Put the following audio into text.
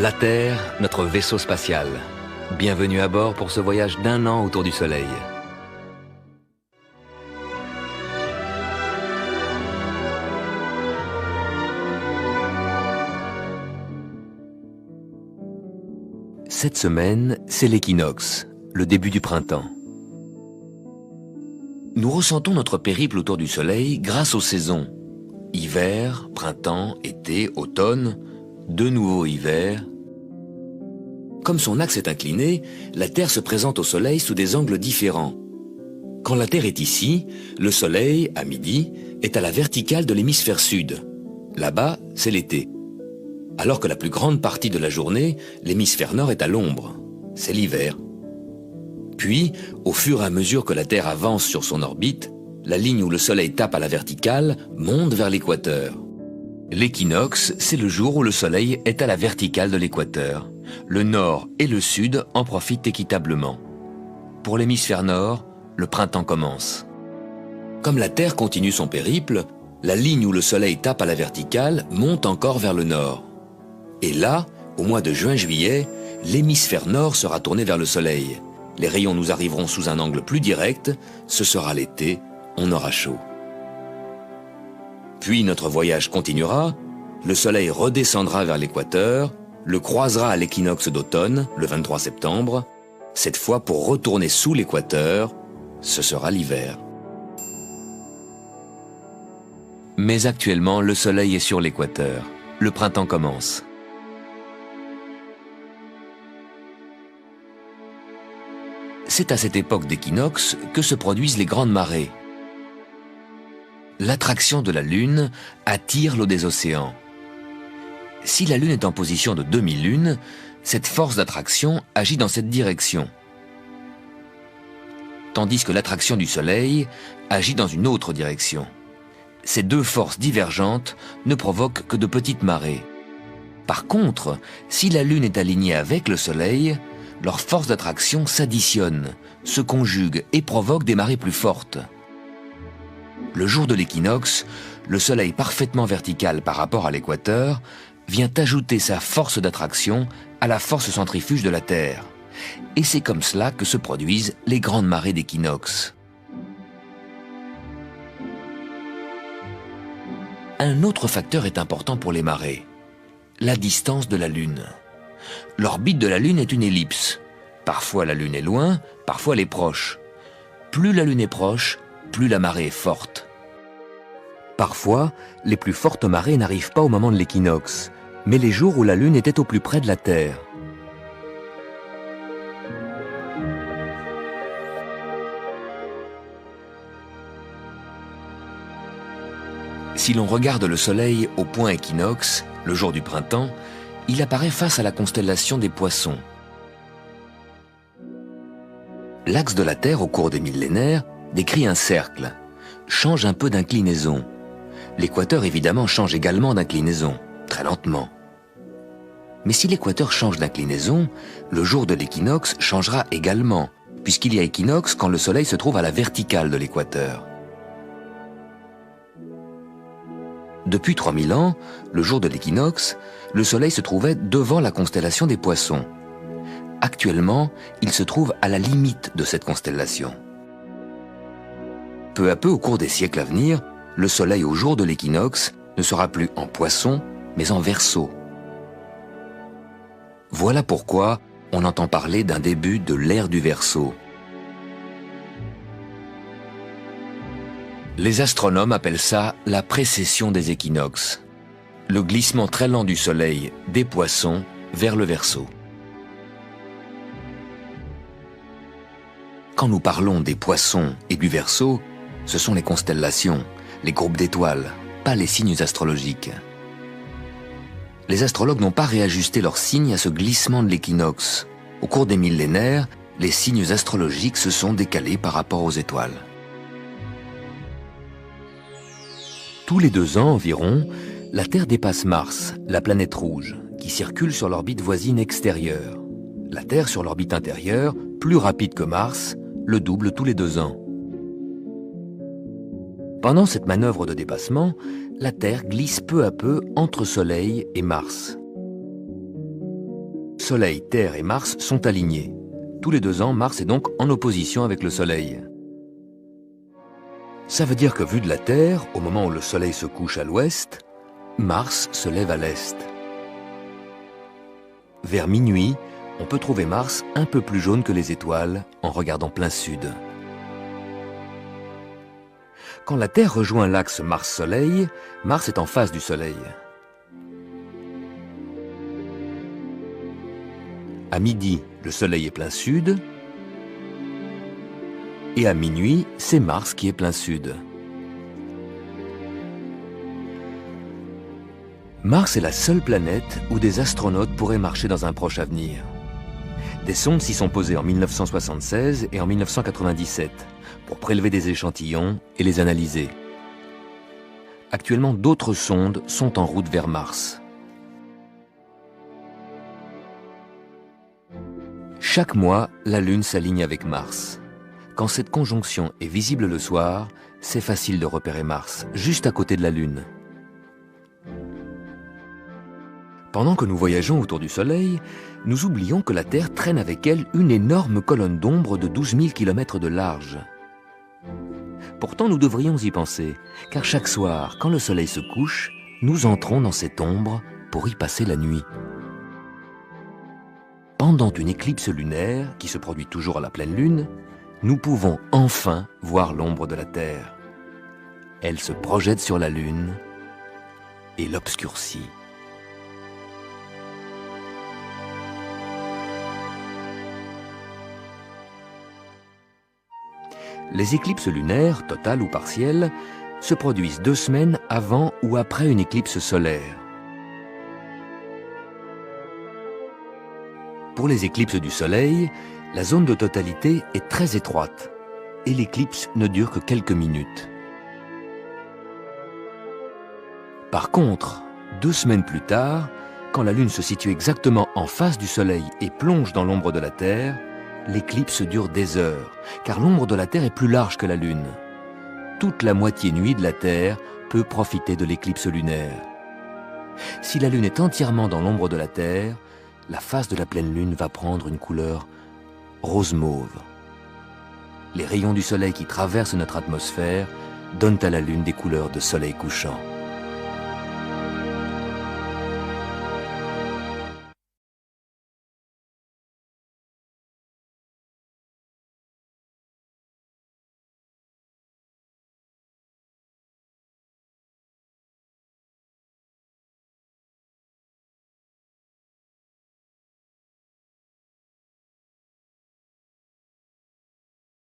La Terre, notre vaisseau spatial. Bienvenue à bord pour ce voyage d'1 an autour du Soleil. Cette semaine, c'est l'équinoxe, le début du printemps. Nous ressentons notre périple autour du Soleil grâce aux saisons. Hiver, printemps, été, automne, de nouveau hiver. Comme son axe est incliné, la Terre se présente au Soleil sous des angles différents. Quand la Terre est ici, le Soleil, à midi, est à la verticale de l'hémisphère sud. Là-bas, c'est l'été. Alors que la plus grande partie de la journée, l'hémisphère nord est à l'ombre. C'est l'hiver. Puis, au fur et à mesure que la Terre avance sur son orbite, la ligne où le Soleil tape à la verticale monte vers l'équateur. L'équinoxe, c'est le jour où le Soleil est à la verticale de l'équateur. Le nord et le sud en profitent équitablement. Pour l'hémisphère nord, le printemps commence. Comme la Terre continue son périple, la ligne où le Soleil tape à la verticale monte encore vers le nord. Et là, au mois de juin-juillet, l'hémisphère nord sera tourné vers le Soleil. Les rayons nous arriveront sous un angle plus direct, ce sera l'été, on aura chaud. Puis notre voyage continuera, le Soleil redescendra vers l'équateur, le croisera à l'équinoxe d'automne, le 23 septembre, cette fois pour retourner sous l'équateur, ce sera l'hiver. Mais actuellement, le Soleil est sur l'équateur, le printemps commence. C'est à cette époque d'équinoxe que se produisent les grandes marées. L'attraction de la Lune attire l'eau des océans. Si la Lune est en position de demi-lune, cette force d'attraction agit dans cette direction. Tandis que l'attraction du Soleil agit dans une autre direction. Ces deux forces divergentes ne provoquent que de petites marées. Par contre, si la Lune est alignée avec le Soleil, leurs forces d'attraction s'additionnent, se conjuguent et provoquent des marées plus fortes. Le jour de l'équinoxe, le Soleil parfaitement vertical par rapport à l'équateur vient ajouter sa force d'attraction à la force centrifuge de la Terre. Et c'est comme cela que se produisent les grandes marées d'équinoxe. Un autre facteur est important pour les marées, la distance de la Lune. L'orbite de la Lune est une ellipse. Parfois la Lune est loin, parfois elle est proche. Plus la Lune est proche, plus la marée est forte. Parfois, les plus fortes marées n'arrivent pas au moment de l'équinoxe, mais les jours où la Lune était au plus près de la Terre. Si l'on regarde le Soleil au point équinoxe, le jour du printemps, il apparaît face à la constellation des Poissons. L'axe de la Terre au cours des millénaires décrit un cercle, change un peu d'inclinaison. L'équateur évidemment change également d'inclinaison, très lentement. Mais si l'équateur change d'inclinaison, le jour de l'équinoxe changera également, puisqu'il y a équinoxe quand le Soleil se trouve à la verticale de l'équateur. Depuis 3000 ans, le jour de l'équinoxe, le Soleil se trouvait devant la constellation des Poissons. Actuellement, il se trouve à la limite de cette constellation. Peu à peu, au cours des siècles à venir, le Soleil au jour de l'équinoxe ne sera plus en Poisson, mais en Verseau. Voilà pourquoi on entend parler d'un début de l'ère du Verseau. Les astronomes appellent ça la précession des équinoxes, le glissement très lent du Soleil des Poissons vers le Verseau. Quand nous parlons des Poissons et du Verseau, ce sont les constellations, les groupes d'étoiles, pas les signes astrologiques. Les astrologues n'ont pas réajusté leurs signes à ce glissement de l'équinoxe. Au cours des millénaires, les signes astrologiques se sont décalés par rapport aux étoiles. Tous les 2 ans environ, la Terre dépasse Mars, la planète rouge, qui circule sur l'orbite voisine extérieure. La Terre sur l'orbite intérieure, plus rapide que Mars, le double tous les 2 ans. Pendant cette manœuvre de dépassement, la Terre glisse peu à peu entre Soleil et Mars. Soleil, Terre et Mars sont alignés. Tous les 2 ans, Mars est donc en opposition avec le Soleil. Ça veut dire que vu de la Terre, au moment où le Soleil se couche à l'ouest, Mars se lève à l'est. Vers minuit, on peut trouver Mars un peu plus jaune que les étoiles en regardant plein sud. Quand la Terre rejoint l'axe Mars-Soleil, Mars est en face du Soleil. À midi, le Soleil est plein sud. Et à minuit, c'est Mars qui est plein sud. Mars est la seule planète où des astronautes pourraient marcher dans un proche avenir. Des sondes s'y sont posées en 1976 et en 1997 pour prélever des échantillons et les analyser. Actuellement, d'autres sondes sont en route vers Mars. Chaque mois, la Lune s'aligne avec Mars. Quand cette conjonction est visible le soir, c'est facile de repérer Mars, juste à côté de la Lune. Pendant que nous voyageons autour du Soleil, nous oublions que la Terre traîne avec elle une énorme colonne d'ombre de 12 000 km de large. Pourtant, nous devrions y penser, car chaque soir, quand le Soleil se couche, nous entrons dans cette ombre pour y passer la nuit. Pendant une éclipse lunaire, qui se produit toujours à la pleine Lune, nous pouvons enfin voir l'ombre de la Terre. Elle se projette sur la Lune et l'obscurcit. Les éclipses lunaires, totales ou partielles, se produisent 2 semaines avant ou après une éclipse solaire. Pour les éclipses du Soleil, la zone de totalité est très étroite et l'éclipse ne dure que quelques minutes. Par contre, 2 semaines plus tard, quand la Lune se situe exactement en face du Soleil et plonge dans l'ombre de la Terre, l'éclipse dure des heures, car l'ombre de la Terre est plus large que la Lune. Toute la moitié nuit de la Terre peut profiter de l'éclipse lunaire. Si la Lune est entièrement dans l'ombre de la Terre, la face de la pleine Lune va prendre une couleur rose-mauve. Les rayons du Soleil qui traversent notre atmosphère donnent à la Lune des couleurs de soleil couchant.